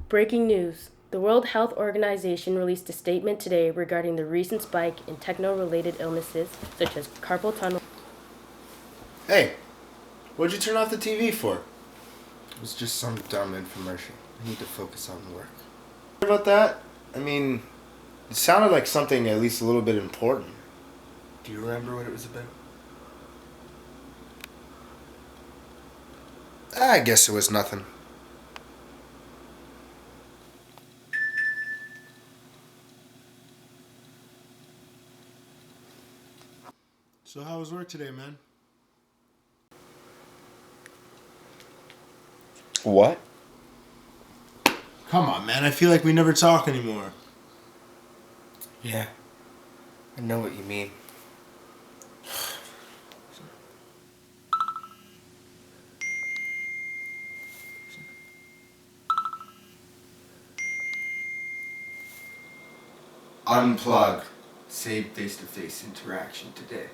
Breaking news. The World Health Organization released a statement today regarding the recent spike in techno-related illnesses such as carpal tunnel. Hey, what'd you turn off the TV for? It was just some dumb infomercial. I need to focus on work. What about that? I mean, it sounded like something at least a little bit important. Do you remember what it was about? I guess it was nothing. So how was work today, man? What? Come on, man. I feel like we never talk anymore. Yeah, I know what you mean. Unplug. Save face-to-face interaction today.